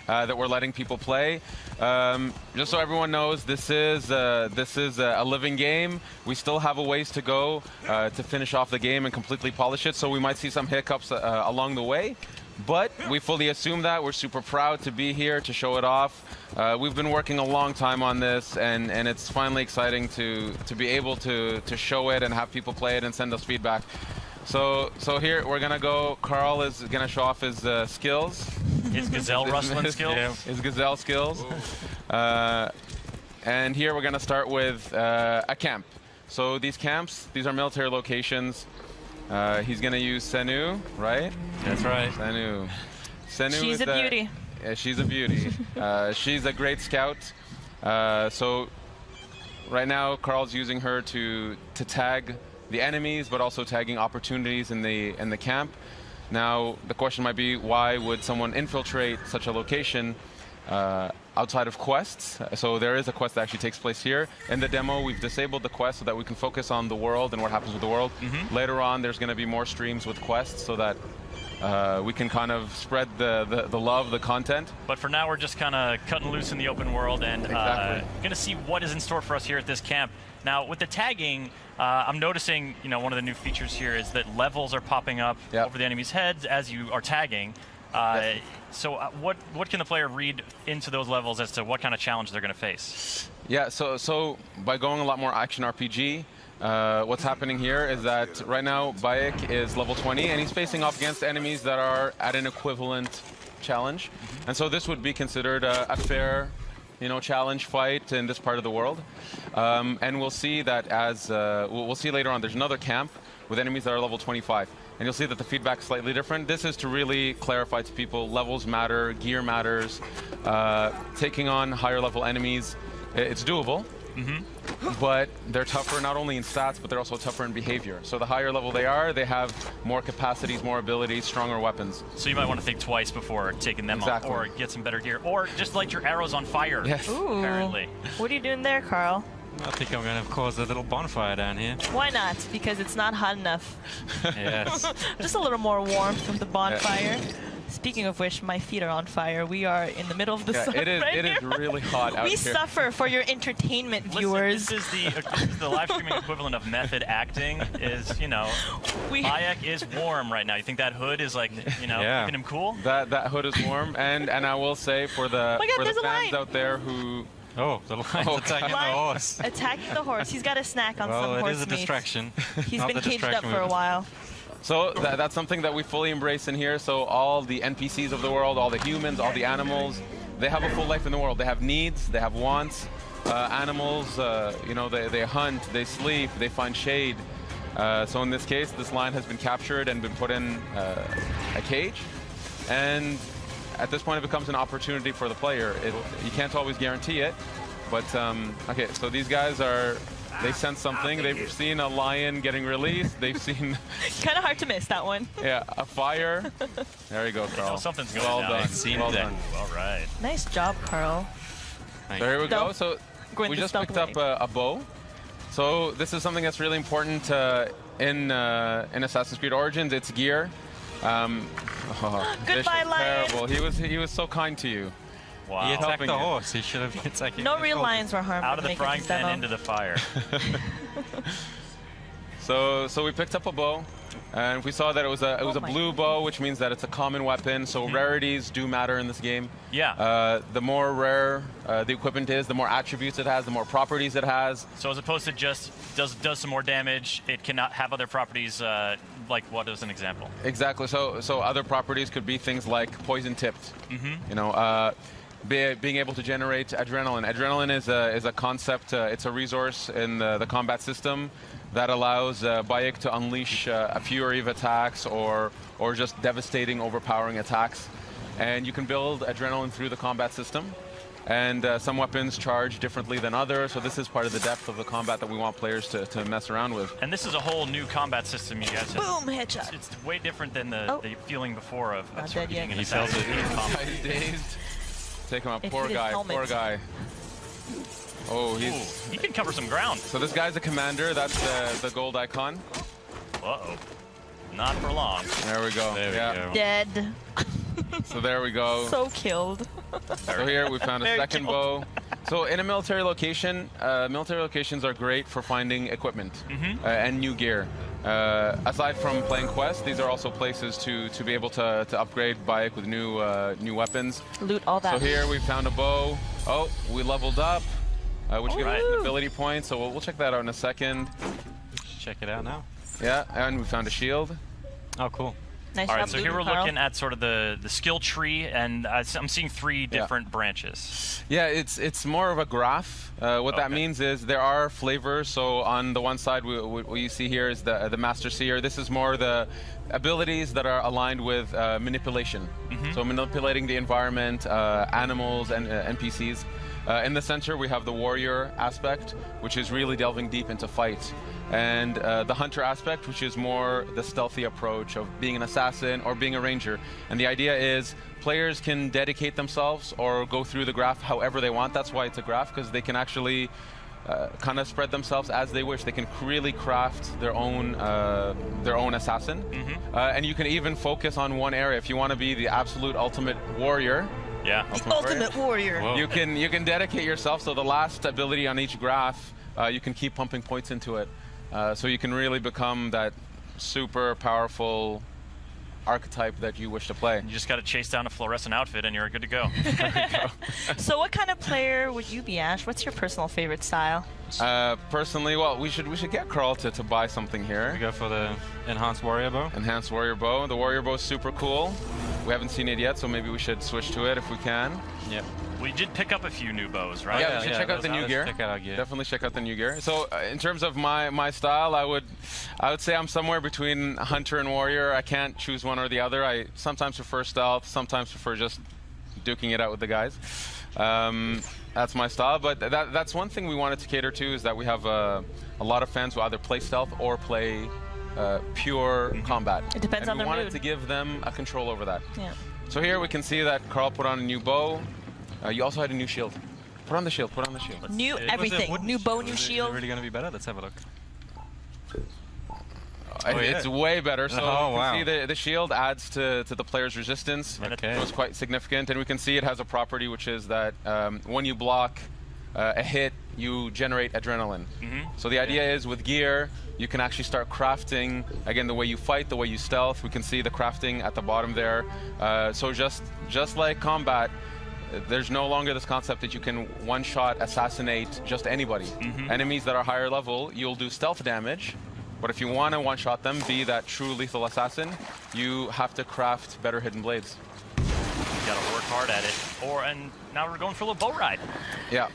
that we're letting people play. Just so everyone knows, this is a living game. We still have a ways to go to finish off the game and completely polish it, so we might see some hiccups along the way. But we fully assume that. We're super proud to be here to show it off. We've been working a long time on this, and it's finally exciting to be able to show it and have people play it and send us feedback. So here we're gonna go. Carl is gonna show off his skills. His gazelle rustling skills. Yeah, his gazelle skills. And here we're gonna start with a camp. So these camps, these are military locations. He's gonna use Senu, right? That's right. Senu. Senu she's a beauty. Yeah, she's a beauty. She's a great scout. So right now, Carl's using her to tag the enemies, but also tagging opportunities in the camp. Now, the question might be, why would someone infiltrate such a location outside of quests? So there is a quest that actually takes place here. In the demo, we've disabled the quest so that we can focus on the world and what happens with the world. Later on, there's going to be more streams with quests so that we can kind of spread the love, the content. But for now, we're just kind of cutting loose in the open world and going to see what is in store for us here at this camp. Now, with the tagging, I'm noticing, one of the new features here is that levels are popping up over the enemy's heads as you are tagging. So what can the player read into those levels as to what kind of challenge they're going to face? Yeah, so by going a lot more action RPG, what's happening here is that right now Bayek is level 20 and he's facing off against enemies that are at an equivalent challenge. And so this would be considered a fair challenge fight in this part of the world. And we'll see that as, we'll see later on, there's another camp with enemies that are level 25. And you'll see that the feedback is slightly different. This is to really clarify to people, levels matter, gear matters. Taking on higher level enemies, it's doable. But they're tougher not only in stats, but they're also tougher in behavior. So the higher level they are, they have more capacities, more abilities, stronger weapons. So you might want to think twice before taking them on, or get some better gear, or just light your arrows on fire. Yes. Ooh. Apparently. What are you doing there, Carl? I think I'm going to cause a little bonfire down here. Why not? Because it's not hot enough. Yes. Just a little more warmth from the bonfire. Speaking of which, my feet are on fire. We are in the middle of the sun it is, right it here. is really hot out We here. suffer for your entertainment, viewers. Listen, this is the live streaming equivalent of method acting. Is Bayek is warm right now. You think that hood is like keeping him cool? That hood is warm, and I will say for the fans out there who. Oh, the lion's attacking the horse. Attacking the horse. He's got a snack on some horse meat. It is a distraction. He's been caged up for a while. So that's something that we fully embrace in here. So all the NPCs of the world, all the humans, all the animals, they have a full life in the world. They have needs, they have wants. Animals, they hunt, they sleep, they find shade. So in this case, this lion has been captured and been put in a cage. And at this point, it becomes an opportunity for the player. You can't always guarantee it. But, okay, so these guys they sense something. They've seen a lion getting released. They've seen... kind of hard to miss that one. Yeah, a fire. There you go, Carl. Something's going well down. done. Well done. All right. Nice job, Carl. So here we go. So we just picked up a bow. So this is something that's really important in Assassin's Creed Origins. It's gear. Goodbye, lion. Terrible. He was so kind to you. Wow. He attacked the horse. He should have been attacking. No real lions were harmed. Out of the frying pan into the fire. So we picked up a bow, and we saw that it was a blue bow, which means that it's a common weapon. So rarities do matter in this game. Yeah. The more rare the equipment is, the more attributes it has, the more properties it has. So as opposed to just does some more damage, it cannot have other properties. Like what is an example? Exactly. So other properties could be things like poison tipped. Being able to generate adrenaline. Adrenaline is a concept. It's a resource in the combat system that allows Bayek to unleash a fury of attacks or just devastating, overpowering attacks. And you can build adrenaline through the combat system. And some weapons charge differently than others, so this is part of the depth of the combat that we want players to mess around with. And this is a whole new combat system you guys have. Boom, headshot. It's way different than the feeling before of dead yet. he felt it. He's dazed. Take him out. Poor guy. Poor guy. Oh, he can cover some ground. So this guy's a commander. That's the gold icon. Uh-oh. Not for long. There we go. There we go. Dead. So there we go. So killed. So here we found a Very second bow. So in a military location, military locations are great for finding equipment and new gear. Aside from playing quests, these are also places to be able to upgrade Bayek with new weapons. Loot all that. So here we found a bow. Oh, we leveled up, which gives us an ability point. So we'll check that out in a second. Check it out now. Yeah, and we found a shield. Oh, cool. Nice All right, job, so here we're Carl. looking at sort of the skill tree, and I'm seeing 3 different branches. Yeah, it's more of a graph. What that means is there are flavors. So on the one side, what you see here is the Master Seer. This is more the abilities that are aligned with manipulation. So manipulating the environment, animals, and NPCs. In the center, we have the warrior aspect, which is really delving deep into fight. And the hunter aspect, which is more the stealthy approach of being an assassin or being a ranger. And the idea is players can dedicate themselves or go through the graph however they want. That's why it's a graph, because they can actually kind of spread themselves as they wish. They can really craft their own assassin. And you can even focus on one area. If you want to be the absolute ultimate warrior, The ultimate warrior. Whoa. you can dedicate yourself. So the last ability on each graph, you can keep pumping points into it. So you can really become that super powerful archetype that you wish to play. You just got to chase down a fluorescent outfit, and you're good to go. So what kind of player would you be, Ash? What's your personal favorite style? Personally, well, we should get Carl to buy something here. We go for the enhanced warrior bow. Enhanced warrior bow. The warrior bow is super cool. We haven't seen it yet, so maybe we should switch to it if we can. Yep. We did pick up a few new bows, right? Yeah, we should check out the new gear. Check out our gear. Definitely check out the new gear. So in terms of my style, I would say I'm somewhere between hunter and warrior. I can't choose one or the other. I sometimes prefer stealth, sometimes prefer just duking it out with the guys. That's my style. But that's one thing we wanted to cater to, is that we have a lot of fans who either play stealth or play pure combat. It depends on their mood. We wanted to give them a control over that. Yeah. So here we can see that Carl put on a new bow. You also had a new shield. Put on the shield. Put on the shield. New everything. New bow, new Is it shield. really going to be better? Let's have a look. It's way better. So you wow. can see the shield adds to the player's resistance. Okay. It was quite significant. And we can see it has a property, which is that when you block a hit, you generate adrenaline. So the idea is with gear, you can actually start crafting, again, the way you fight, the way you stealth. We can see the crafting at the bottom there. So just like combat, there's no longer this concept that you can one-shot assassinate just anybody. Enemies that are higher level, you'll do stealth damage. But if you want to one-shot them, be that true lethal assassin, you have to craft better hidden blades. You got to work hard at it. And now we're going for a little boat ride. Yeah.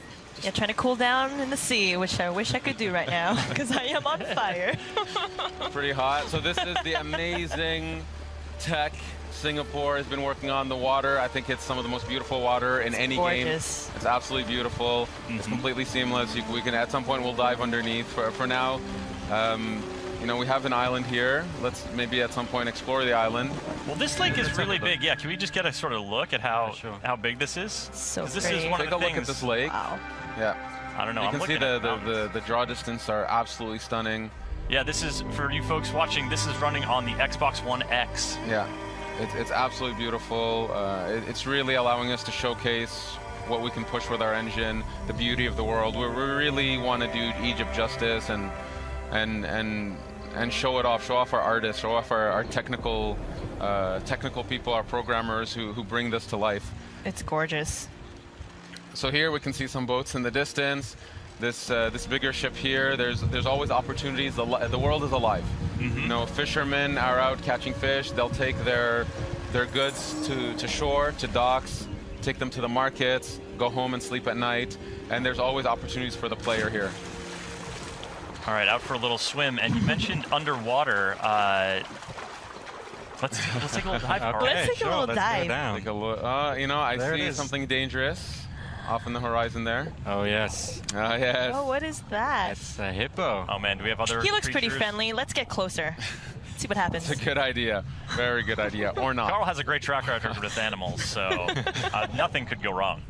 Yeah, trying to cool down in the sea, which I wish I could do right now, because I am on fire. Pretty hot. So this is the amazing tech Singapore has been working on. The water. I think it's some of the most beautiful water in any game. Gorgeous. It's absolutely beautiful. It's completely seamless. We can, at some point, we'll dive underneath. For now, you know, we have an island here. Let's maybe at some point explore the island. Well, this lake is really big. Yeah, can we just get a sort of look at how big this is? So this pretty. is one Take of a the look at this lake. Wow. Yeah. I don't know. You I'm can see looking at the draw distance are absolutely stunning. Yeah, this is, for you folks watching, this is running on the Xbox One X. Yeah, it's absolutely beautiful. It's really allowing us to showcase what we can push with our engine, the beauty of the world. We really want to do Egypt justice and show it off, show off our artists, show off our technical people, our programmers who bring this to life. It's gorgeous. So here we can see some boats in the distance. This bigger ship here. There's always opportunities. The world is alive. You know, fishermen are out catching fish. They'll take their goods to shore, to docks, take them to the markets, go home and sleep at night. And there's always opportunities for the player here. All right, out for a little swim. And you mentioned underwater. Let's take a little dive, Carl. Let's take a little dive. Take a look. You know, I see something dangerous off in the horizon there. Oh, yes. Yes. Oh, what is that? It's a hippo. Oh, man, do we have other He looks pretty creatures? friendly. Let's get closer. See what happens. It's a good idea. Very good idea. Or not. Carl has a great track record with animals, so nothing could go wrong.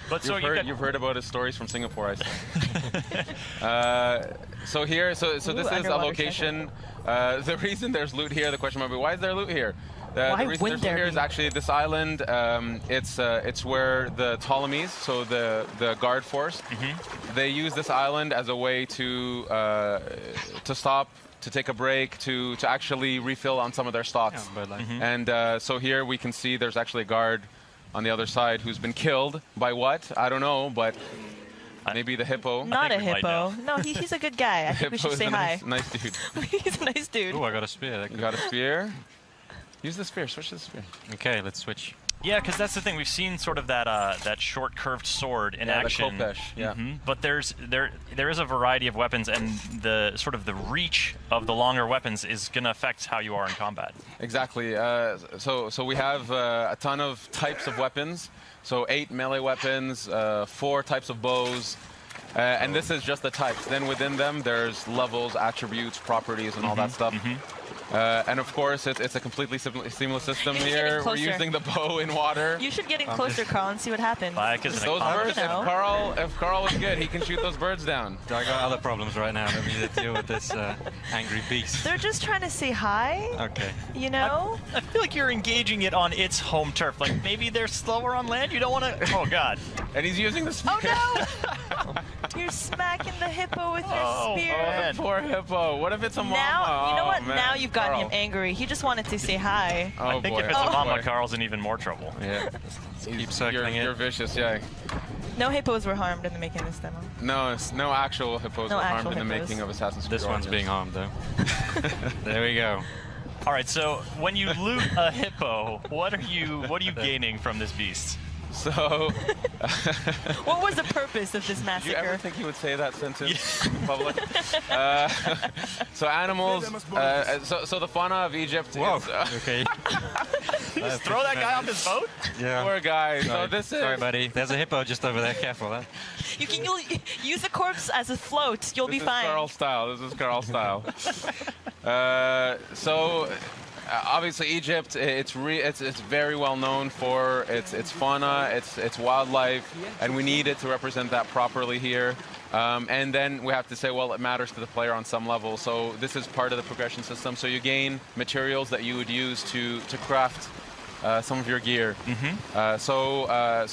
But so you've heard about his stories from Singapore, I see. So here, so this is a location. The reason there's loot here, the question might be, why is there loot here? Why the reason wouldn't there's there here be? is actually this island. It's where the Ptolemies, so the guard force, they use this island as a way to stop, to take a break, to actually refill on some of their stocks. Yeah, but like, And so here we can see there's actually a guard on the other side who's been killed by what? I don't know, but maybe the hippo. Not a think we might hippo. No, he's a good guy. I think we should Hippo's say a hi. nice dude. He's a nice dude. oh, I got a spear. That You could- got a spear? Use the spear, switch to the spear. Okay, let's switch. Yeah, because that's the thing. We've seen sort of that short curved sword in Yeah, the action. khopesh, yeah. But there is a variety of weapons, and the sort of the reach of the longer weapons is going to affect how you are in combat. Exactly. So we have a ton of types of weapons. So 8 melee weapons, 4 types of bows, and this is just the types. Then within them, there's levels, attributes, properties, and all that stuff. And of course, it's a completely seamless system It's getting here. We're closer. using the bow in water. You should get in closer, Carl, and see what happens. Like, isn't it Those common? birds, know. if Carl was good, he can shoot those birds down. I got other problems right now. Let me deal with this angry beast. They're just trying to say hi, Okay. you know? I feel like you're engaging it on its home turf. Like maybe they're slower on land. You don't want to. Oh God. And he's using the spear. Oh no! You're smacking the hippo with your Oh, spear. man. Poor hippo. What if it's a mama? Now, you know Oh, what? man. Now you've gotten Carl. him angry. He just wanted to say hi. Oh, I think boy. if it's Oh, a mama, boy. Carl's in even more trouble. Yeah. Keep circling You're it. vicious, yeah. No hippos were harmed in the making of this demo. No, no actual hippos No were harmed actual in the hippos. making of Assassin's Creed This one's Origins. being harmed though. There we go. All right. So when you loot a hippo, what are you gaining from this beast? So, What was the purpose of this do you ever massacre? think he would say that sentence in public? So animals, so the fauna of Egypt Whoa. is... Okay. Just throw that guy off his boat? Yeah. Poor guy. So Sorry. this is... Sorry, buddy. There's a hippo just over there. Careful. Huh? You can use the corpse as a float. You'll be This is fine. Carl style. This is Carl style. Obviously Egypt, it's very well known for its fauna, its wildlife, and we need it to represent that properly here. And then we have to say, well, it matters to the player on some level. So this is part of the progression system. So you gain materials that you would use to craft some of your gear. So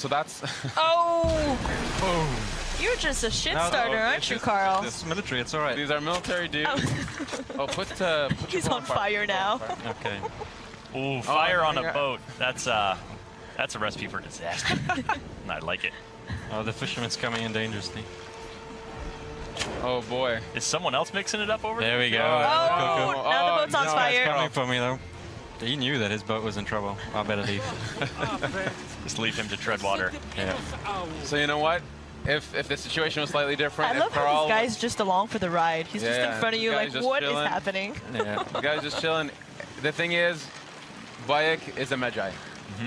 that's Oh! You're just a shit starter, aren't you, Carl? It's military. It's all right. these are military dudes. Oh, put He's your on phone fire now. Okay. Ooh, fire on yeah. a boat. That's a recipe for disaster. I like it. Oh, the fisherman's coming in dangerously. Oh boy. Is someone else mixing it up over There we go. Oh, Cool, cool. now the boat's on no, fire. Coming for me though. He knew that his boat was in trouble. I better leave. Just leave him to tread water. Yeah. So you know what? If the situation was slightly different, I if love how Carl, this guy's just along for the ride. He's just Yeah, in front of you the like, guy's just what is chilling. happening? Yeah. the guy's just chilling. The thing is, Bayek is a Magi.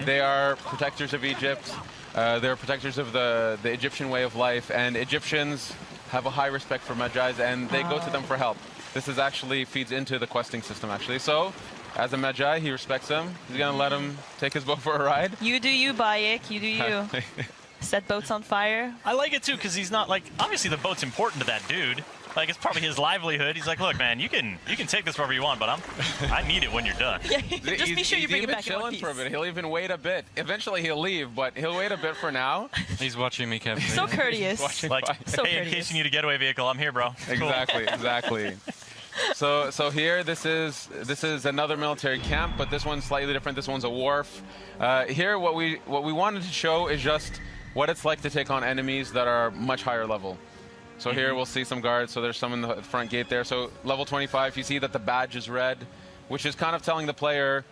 They are protectors of Egypt. They're protectors of the Egyptian way of life, and Egyptians have a high respect for Magi's, and they go to them for help. This is actually feeds into the questing system, actually. So, as a Magi, he respects them. He's gonna let him take his boat for a ride. You do you, Bayek. You do you. Set boats on fire. I like it too because he's not like obviously the boat's important to that dude. Like it's probably his livelihood. He's like, look, man, you can take this wherever you want, but I need it when you're done. Yeah, just be sure you He's bring it even back in one chilling piece. for a bit. He'll even wait a bit. Eventually, he'll leave, but he'll wait a bit for now. He's watching me carefully. So courteous. Watching Like, Bayek. So hey, in courteous. case you need a getaway vehicle, I'm here, bro. It's cool. Exactly. So here, this is another military camp, but this one's slightly different. This one's a wharf. Here, what we wanted to show is just what it's like to take on enemies that are much higher level. So here we'll see some guards. So there's some in the front gate there. So level 25, you see that the badge is red, which is kind of telling the player,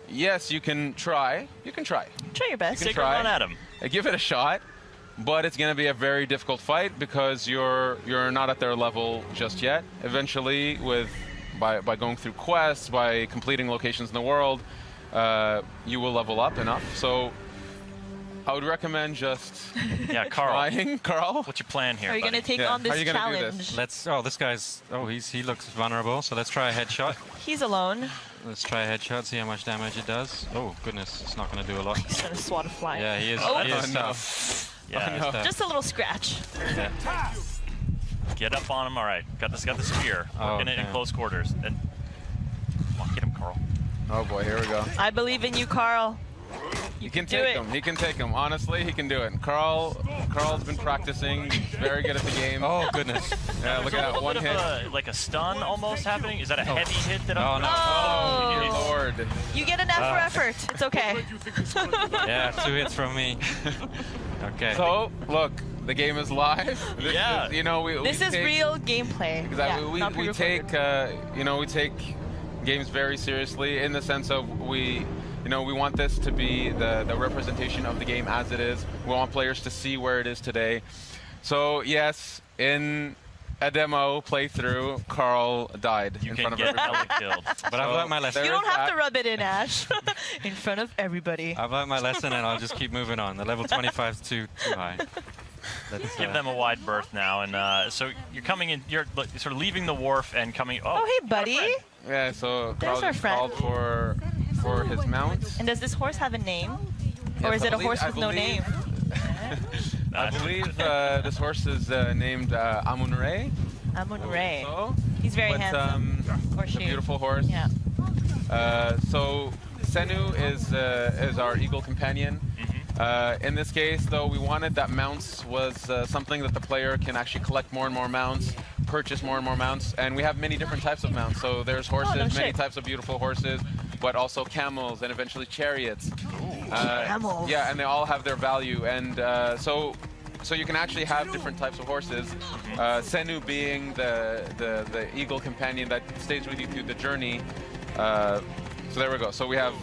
yes, you can try. You can try. Try your best. You can Take a try. run at him. Give it a shot. But it's going to be a very difficult fight because you're not at their level just yet. Eventually, by going through quests, by completing locations in the world, you will level up enough. So I would recommend just Yeah, Carl. trying. Carl? What's your plan here? Are you buddy? going to take Yeah, on how are this you gonna do challenge? this? Let's. Oh, this guy's. Oh, he looks vulnerable. So let's try a headshot. He's alone. Let's try a headshot. See how much damage it does. Oh goodness, it's not going to do a lot. He's going to swat a fly. Yeah, he is. Oh. He is no. tough. Yeah, He is tough. Just a little scratch. Yeah. get up on him. All right, got the spear. Oh, Working it in okay. close quarters. And come on, get him, Carl. Oh, Oh boy, here we go. I believe in you, Carl. He can take him. He can take him. Honestly, he can do it. Carl's been practicing. He's very good at the game. Oh goodness. Yeah, look at that one hit. Like a stun almost happening. Is that a heavy hit that I'm? No. Oh, dear Lord. You get an F for effort. It's okay. Yeah, 2 hits from me. Okay. So look, the game is live. This Yeah. is, you know, This is real gameplay. Exactly. Yeah, we take you know, we take games very seriously in the sense of we want this to be the representation of the game as it is. We want players to see where it is today. So yes, in a demo playthrough, Carl died in front of everybody. Killed. But I've learned my lesson. You don't have to rub it in, Ash. In front of everybody. I've learned my lesson, and I'll just keep moving on. The level 25 is too high. Let's Give them a wide berth now, and so you're coming in. You're sort of leaving the wharf and coming. Oh, hey, buddy. Yeah. So Carl There's our just friend. called for his mount. And does this horse have a name? Or Yes, is it a horse I with no name? I believe this horse is named Amun-Re. Amun-Re. So, He's very handsome. Or it's a she. beautiful horse. Yeah. So Senu is our eagle companion. In this case, though, we wanted that mounts was something that the player can actually collect more and more mounts, purchase more and more mounts, and we have many different types of mounts. So there's horses, many types of beautiful horses, but also camels and eventually chariots. Camels. Yeah, and they all have their value, and so you can actually have different types of horses. Senu being the eagle companion that stays with you through the journey. So there we go. So we have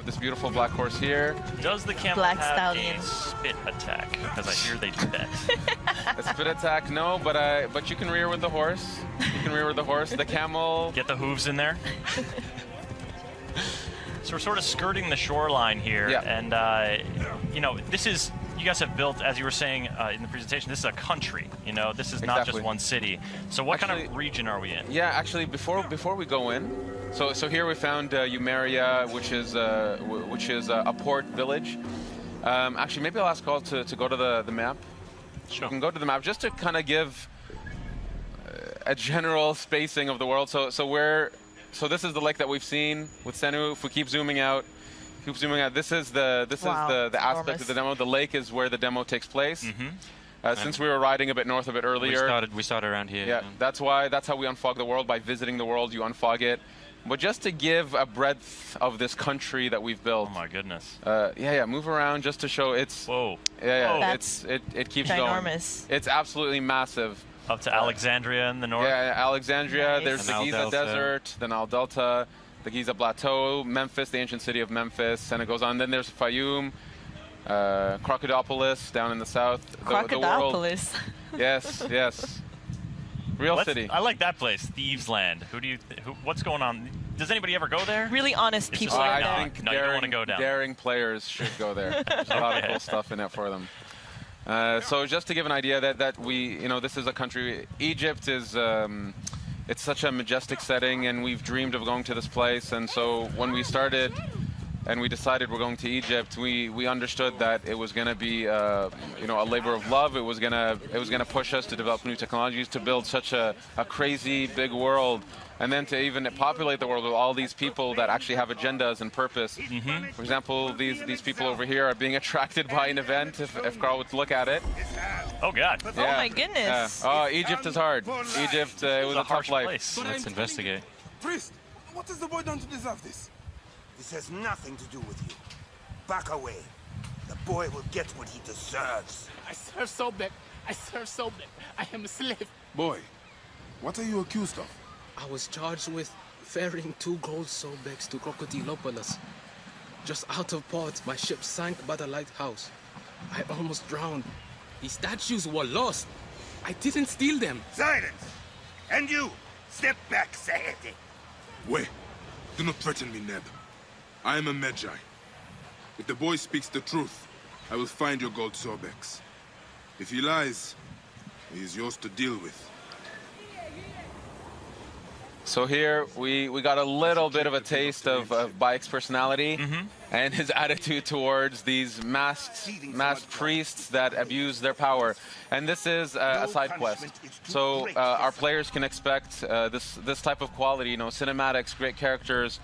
this beautiful black horse here. Does the camel Black have stallion. a spit attack? Because I hear they do that. A spit attack, no, but you can rear with the horse. You can rear with the horse. The camel. Get the hooves in there. So we're sort of skirting the shoreline here, and you know, this is. You guys have built, as you were saying in the presentation, this is a country. You know, this is not just one city. So what kind of region are we in? Yeah, actually, before we go in, so here we found Umeria, which is a port village. Actually, maybe I'll ask Carl to go to the map. Sure. You can go to the map just to kind of give a general spacing of the world. So this is the lake that we've seen with Senu. If we keep zooming out. This is the aspect of the demo. The lake is where the demo takes place. Since we were riding a bit north of it earlier, we started around here. Yeah, that's how we unfog the world, by visiting the world. You unfog it, but just to give a breadth of this country that we've built. Oh my goodness. Yeah. Move around just to show it's. Whoa. Yeah. That's it keeps ginormous. going. It's absolutely massive. Up to Alexandria in the north. Yeah, Alexandria. Nice. There's the Giza Desert, the Nile Delta, the Giza Plateau, Memphis, the ancient city of Memphis, and it goes on. Then there's Fayum, Crocodilopolis down in the south. Crocodilopolis. Yes. Real city. I like that place, Thieves Land. What's going on? Does anybody ever go there? Really honest It's people. just like, I think no, you don't want to go down. daring players should go there. There's a lot of cool stuff in it for them. So just to give an idea that we, this is a country. Egypt is. It's such a majestic setting, and we've dreamed of going to this place. And so when we started and we decided we're going to Egypt, we understood that it was going to be a labor of love. It was going to push us to develop new technologies, to build such a crazy big world, and then to even populate the world with all these people that actually have agendas and purpose. For example, these people over here are being attracted by an event, if Carl would look at it. Oh God. Oh my goodness. Oh, Egypt is hard. Egypt, it was a tough life. Place. Let's investigate. Priest, what has the boy done to deserve this? This has nothing to do with you. Back away. The boy will get what he deserves. I serve Sobek. I am a slave. Boy, what are you accused of? I was charged with ferrying 2 gold Sobeks to Crocodilopolis. Just out of port, my ship sank by the lighthouse. I almost drowned. The statues were lost. I didn't steal them. Silence! And you, step back, Saedi. Wait, do not threaten me, Neb. I am a Magi. If the boy speaks the truth, I will find your gold Sobeks. If he lies, he is yours to deal with. So here we got a little bit of a taste of Bayek's personality and his attitude towards these masked priests that abuse their power. And this is a side quest. So our players can expect this type of quality, you know, cinematics, great characters,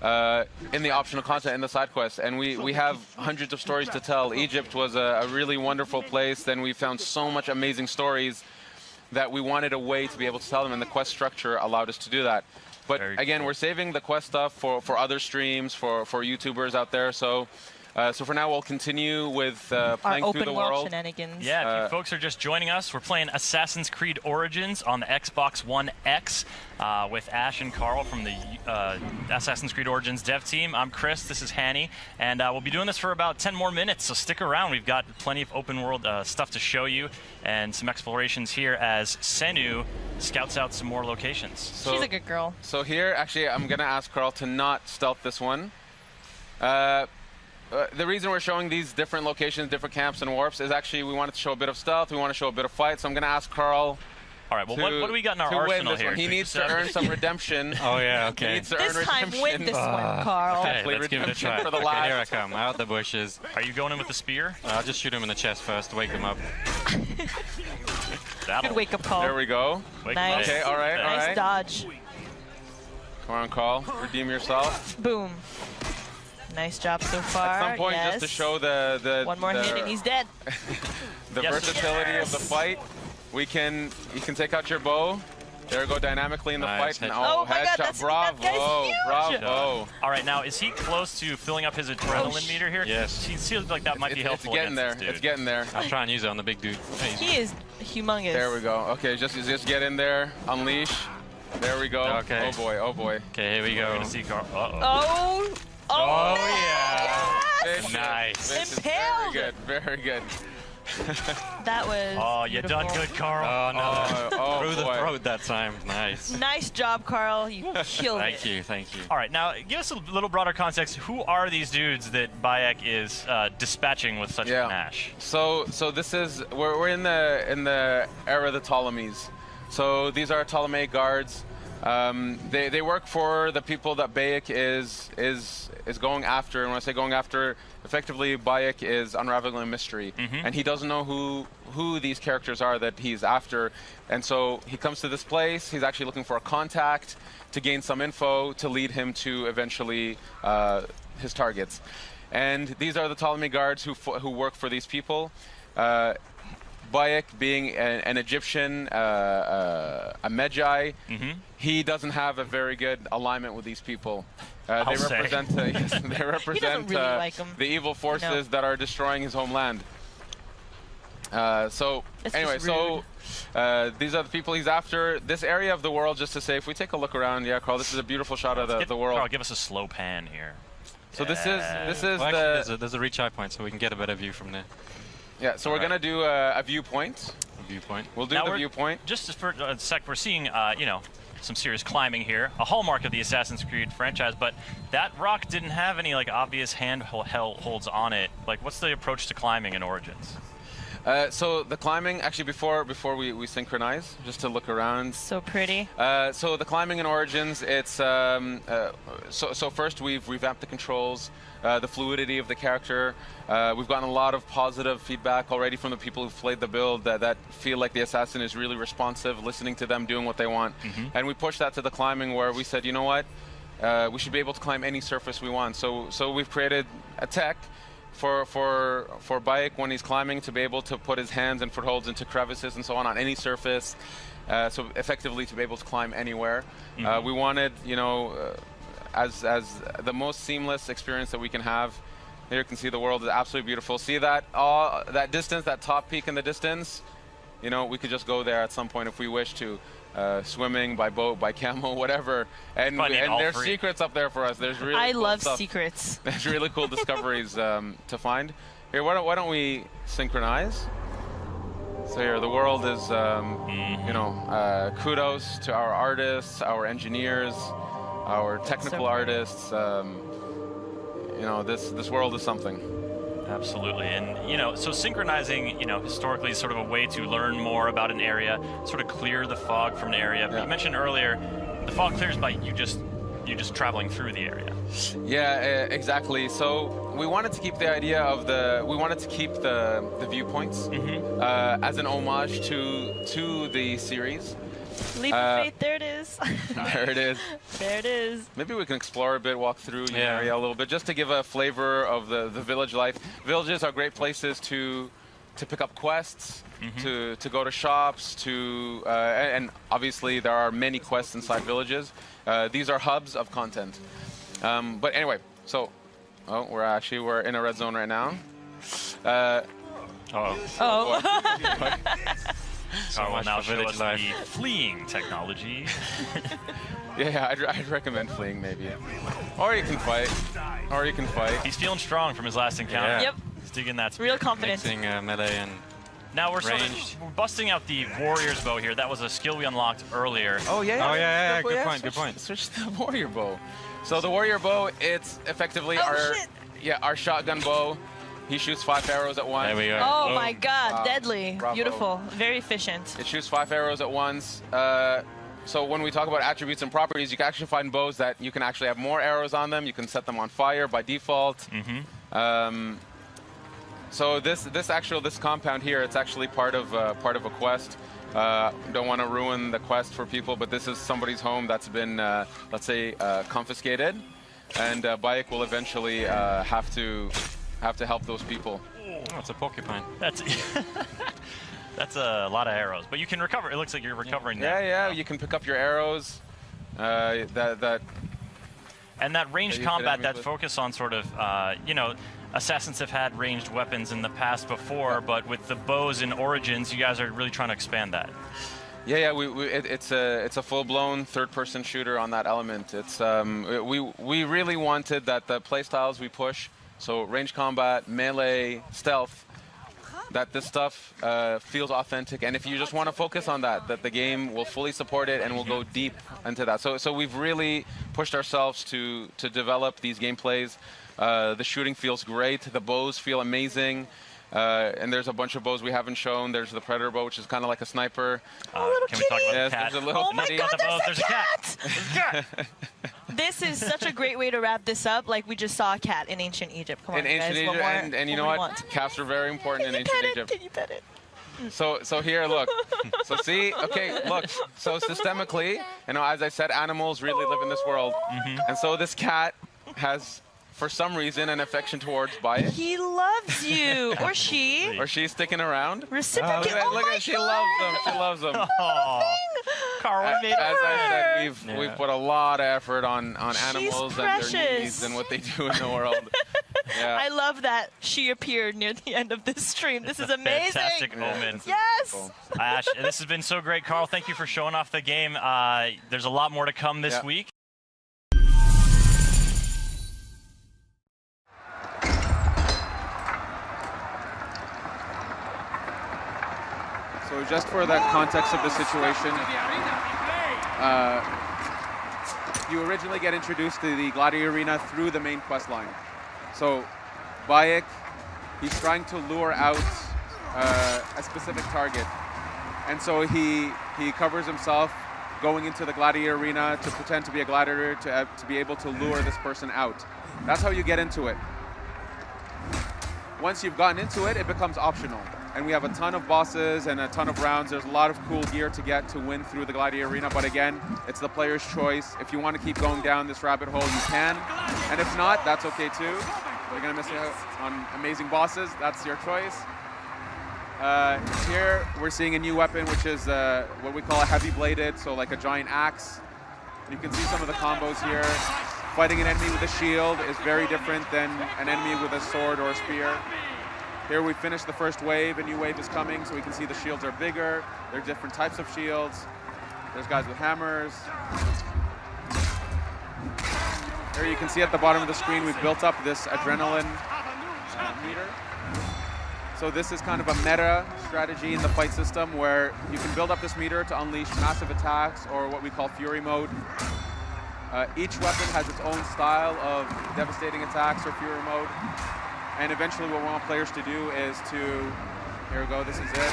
in the optional content in the side quest. And we have hundreds of stories to tell. Egypt was a really wonderful place. Then we found so much amazing stories that we wanted a way to be able to tell them, and the quest structure allowed us to do that. But again, we're saving the quest stuff for other streams, for YouTubers out there. So for now, we'll continue with playing through the world. Shenanigans. Yeah, if you folks are just joining us, we're playing Assassin's Creed Origins on the Xbox One X with Ash and Carl from the Assassin's Creed Origins dev team. I'm Chris, this is Hanny, and we'll be doing this for about 10 more minutes, so stick around. We've got plenty of open world stuff to show you and some explorations here as Senu scouts out some more locations. So, she's a good girl. So here, actually, I'm going to ask Carl to not stealth this one. The reason we're showing these different locations, different camps and warps is actually we wanted to show a bit of stealth, we want to show a bit of fight, so I'm going to ask Carl. All right, well, what do we got in our arsenal here? He needs to earn some redemption. Oh, yeah, okay. He needs to This earn time, redemption. win this one, Carl. Okay, let's give it a try. For the Okay, here I come, out the bushes. Are you going in with the spear? I'll just shoot him in the chest first to wake him up. Good wake-up call. There we go. Nice. Okay, all right, all right. Nice dodge. Come on, Carl. Redeem yourself. Boom. Nice job so far. At some point, yes. just to show the one more hit and he's dead. the versatility of the fight. You can take out your bow. There we go, dynamically in the fight. And, oh my God, bravo, bravo. All right, now is he close to filling up his adrenaline meter here? Yes. He feels like that might be helpful. It's getting there. It's getting there. I'll try and use it on the big dude. He is humongous. There we go. Okay, just get in there. Unleash. There we go. Okay. Oh boy, oh boy. Okay, here we go. We're gonna see Carl. Oh, yeah. Yes. Nice. Impaled. Very good, very good. That was Oh, you beautiful. done good, Carl. Oh, no. Through the boy. throat that time. Nice. Nice job, Carl. You killed it. Thank you, thank you. All right, now give us a little broader context. Who are these dudes that Bayek is dispatching with such panache? So this is we're in the era of the Ptolemies. So these are Ptolemaic guards. They work for the people that Bayek is going after. And when I say going after, effectively Bayek is unraveling a mystery, and he doesn't know who these characters are that he's after. And so he comes to this place. He's actually looking for a contact to gain some info to lead him to eventually his targets. And these are the Ptolemy guards who work for these people. Bayek, being an Egyptian, a Medjay, he doesn't have a very good alignment with these people. They represent the evil forces that are destroying his homeland. So anyway, so these are the people he's after. This area of the world, just to say, if we take a look around, yeah, Carl, this is a beautiful shot of the world. Carl, give us a slow pan here. So this is well, actually, there's a reach eye point, so we can get a better view from there. Yeah, so we're going to do a viewpoint. We'll do the viewpoint. Just for a sec, we're seeing, you know, some serious climbing here, a hallmark of the Assassin's Creed franchise, but that rock didn't have any, like, obvious handholds on it. Like, what's the approach to climbing in Origins? So the climbing, actually, before we synchronize, just to look around. So pretty. So the climbing in Origins, it's so first we've revamped the controls, the fluidity of the character. We've gotten a lot of positive feedback already from the people who've played the build that feel like the assassin is really responsive, listening to them, doing what they want. And we pushed that to the climbing, where we said, you know what, we should be able to climb any surface we want. So we've created a tech for Bayek when he's climbing to be able to put his hands and footholds into crevices and so on any surface, so effectively to be able to climb anywhere. We wanted, you know, as the most seamless experience that we can have. Here you can see the world is absolutely beautiful. See that that distance, that top peak in the distance? You know, we could just go there at some point if we wish to. Swimming, by boat, by camel, whatever. And there's secrets up there for us. There's really I cool love stuff. secrets. There's really cool discoveries to find. Here, why don't we synchronize? So here, the world is, you know, kudos to our artists, our engineers, our technical artists. You know, this world is something. Absolutely, and you know, so synchronizing, you know, historically is sort of a way to learn more about an area, sort of clear the fog from an area. But you mentioned earlier, the fog clears by you just traveling through the area. Yeah, exactly. So we wanted to keep the idea of we wanted to keep the viewpoints as an homage to the series. Leap of faith, there it is. There it is. There it is. Maybe we can explore a bit, walk through the area a little bit, just to give a flavor of the village life. Villages are great places to pick up quests, to go to shops, and obviously there are many quests inside villages. These are hubs of content. But anyway, so we're in a red zone right now. So will now show us the fleeing technology. Yeah, I'd recommend fleeing maybe. Or you can fight. He's feeling strong from his last encounter. Yeah. Yep. He's digging that speed. Real confidence. Mixing melee and now we're ranged. we're busting out the warrior's bow here. That was a skill we unlocked earlier. Oh yeah. Oh yeah. Good point. Switch to the warrior bow. So the warrior bow, it's effectively our shotgun bow. He shoots 5 arrows at once. There we go. Oh Boom. my God, deadly. Bravo. Beautiful. Very efficient. It shoots 5 arrows at once. So when we talk about attributes and properties, you can actually find bows that you can actually have more arrows on them. You can set them on fire by default. So this compound here, it's actually part of a quest. Don't want to ruin the quest for people, but this is somebody's home that's been, let's say, confiscated, and Bayek will eventually have to help those people. Oh, it's a porcupine. That's a lot of arrows, but you can recover. It looks like you're recovering now. Yeah, you can pick up your arrows. And that ranged combat, that focus on sort of, assassins have had ranged weapons in the past before, but with the bows in Origins, you guys are really trying to expand that. Yeah, it's a full-blown third-person shooter on that element. It's we really wanted that the playstyles we push, so range combat, melee, stealth, that this stuff feels authentic, and if you just want to focus on that the game will fully support it and will go deep into that. So we've really pushed ourselves to develop these gameplays. The shooting feels great. The bows feel amazing. And there's a bunch of bows we haven't shown. There's the Predator bow, which is kind of like a sniper. Can we talk about the cat? There's a little my God, there's a cat! There's a cat! This is such a great way to wrap this up. Like we just saw a cat in ancient Egypt. Come on, in ancient guys. Egypt, and you know what? Cats are very important in ancient Egypt. Can you pet it? So here, look. So see, okay, look. So systemically, as I said, animals really live in this world, and so this cat has, for some reason, an affection towards Bayek. He loves you, or she. Or she's sticking around. Reciprocate. Look at she loves them. She loves them. Carl, As I said, we've put a lot of effort on animals and their needs and what they do in the world. Yeah. I love that she appeared near the end of this stream. This is amazing. Fantastic moment. Yes. Ash, this has been so great, Carl. Thank you for showing off the game. There's a lot more to come this week. So just for the context of the situation, you originally get introduced to the Gladiator Arena through the main quest line. So Bayek, he's trying to lure out a specific target. And so he covers himself going into the Gladiator Arena to pretend to be a gladiator to be able to lure this person out. That's how you get into it. Once you've gotten into it, it becomes optional. And we have a ton of bosses and a ton of rounds. There's a lot of cool gear to get to win through the Gladiator Arena. But again, it's the player's choice. If you want to keep going down this rabbit hole, you can. And if not, that's okay too. You're going to miss out on amazing bosses. That's your choice. Here, we're seeing a new weapon, which is what we call a heavy bladed, so like a giant axe. You can see some of the combos here. Fighting an enemy with a shield is very different than an enemy with a sword or a spear. Here we finished the first wave, a new wave is coming, so we can see the shields are bigger. There are different types of shields. There's guys with hammers. Here you can see at the bottom of the screen, we've built up this adrenaline meter. So this is kind of a meta strategy in the fight system where you can build up this meter to unleash massive attacks, or what we call Fury mode. Each weapon has its own style of devastating attacks or Fury mode. And eventually what we want players to do is to, here we go, this is it.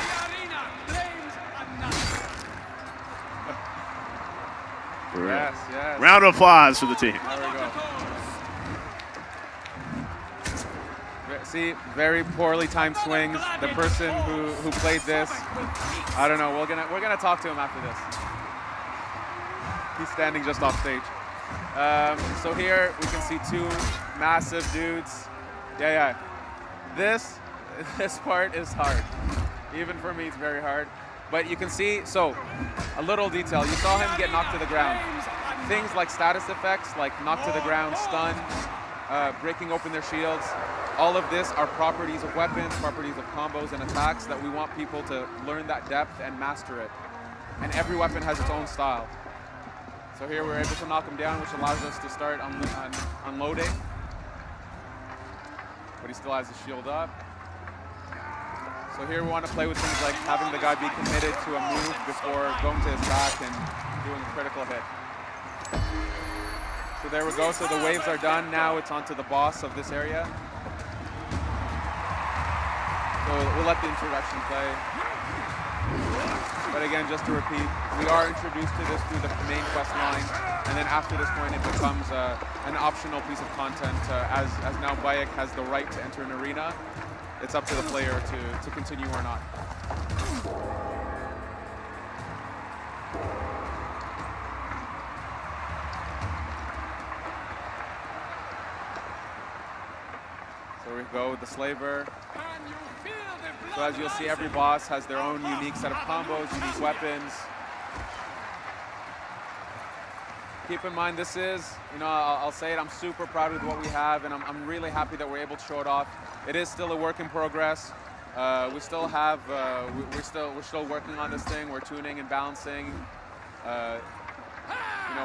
Yes, yes. Round of applause for the team. There we go. See, very poorly timed swings. The person who played this, I don't know. We're gonna talk to him after this. He's standing just off stage. So here we can see two massive dudes. Yeah. This part is hard. Even for me, it's very hard. But you can see, so a little detail. You saw him get knocked to the ground. Things like status effects, like knocked to the ground, stun, breaking open their shields. All of this are properties of weapons, properties of combos and attacks that we want people to learn that depth and master it. And every weapon has its own style. So here we're able to knock him down, which allows us to start unloading. But he still has his shield up. So here we want to play with things like having the guy be committed to a move before going to his back and doing a critical hit. So there we go. So the waves are done. Now it's onto the boss of this area. So we'll let the introduction play. But again, just to repeat, we are introduced to this through the main quest line, and then after this point it becomes an optional piece of content as now Bayek has the right to enter an arena. It's up to the player to continue or not. So we go with the slaver. So as you'll see, every boss has their own unique set of combos, unique weapons. Keep in mind, this is, I'll say it, I'm super proud of what we have, and I'm really happy that we're able to show it off. It is still a work in progress. We still have, we're still working on this thing. We're tuning and balancing,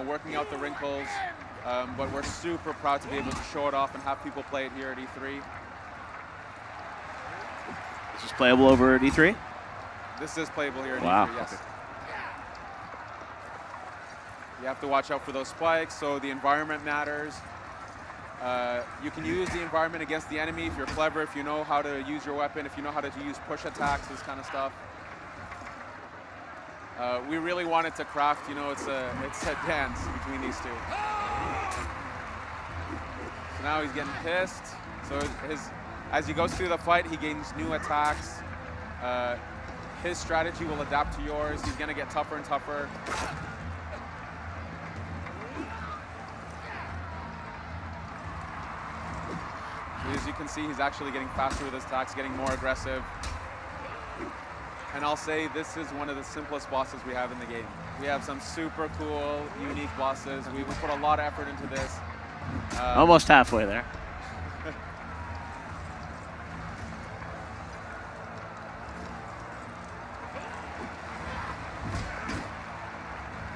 working out the wrinkles. But we're super proud to be able to show it off and have people play it here at E3. This is playable over at E3? This is playable here at wow. E3, yes. Okay. You have to watch out for those spikes, so the environment matters. You can use the environment against the enemy if you're clever, if you know how to use your weapon, if you know how to use push attacks, this kind of stuff. We really wanted to craft, it's a dance between these two. So now he's getting pissed. So as he goes through the fight, he gains new attacks. His strategy will adapt to yours. He's gonna get tougher and tougher. As you can see, he's actually getting faster with his attacks, getting more aggressive. And I'll say this is one of the simplest bosses we have in the game. We have some super cool, unique bosses. We put a lot of effort into this. Almost halfway there.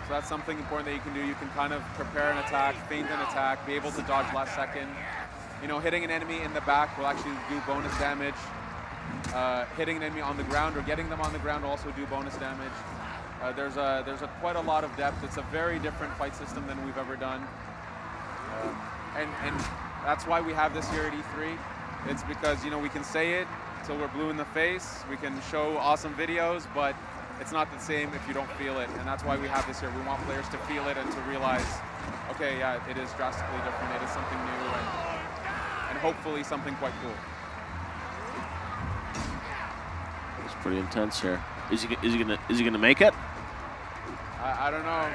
So that's something important that you can do. You can kind of prepare an attack, feint an attack, be able to dodge last second. Hitting an enemy in the back will actually do bonus damage. Hitting an enemy on the ground or getting them on the ground will also do bonus damage. There's quite a lot of depth. It's a very different fight system than we've ever done. And that's why we have this here at E3. It's because, we can say it till we're blue in the face. We can show awesome videos, but it's not the same if you don't feel it. And that's why we have this here. We want players to feel it and to realize, okay, yeah, it is drastically different. It is something new and hopefully something quite cool. It's pretty intense here. Is he gonna make it? I don't know.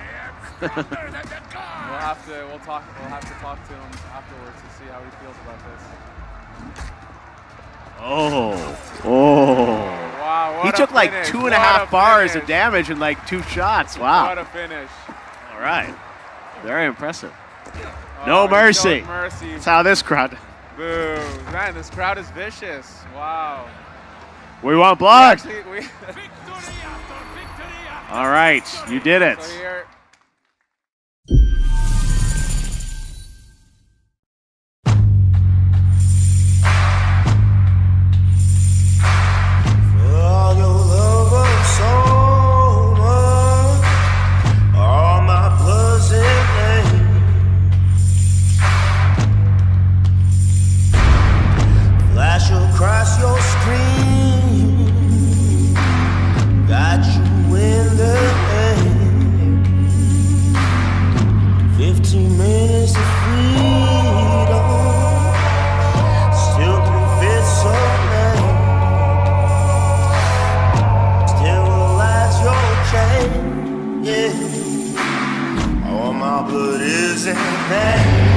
We'll have to talk to him afterwards to see how he feels about this. Oh. Wow, he took like 2.5 bars of damage in like 2 shots. Wow. What a finish. All right. Very impressive. No mercy. That's how this crowd. Boo. Man, this crowd is vicious. Wow. We want blood. All right. You did it. So here, across your screen, got you in the end. 60 minutes of freedom. Still can fit so many. Still will light your chain. Yeah. All my blood is in vain.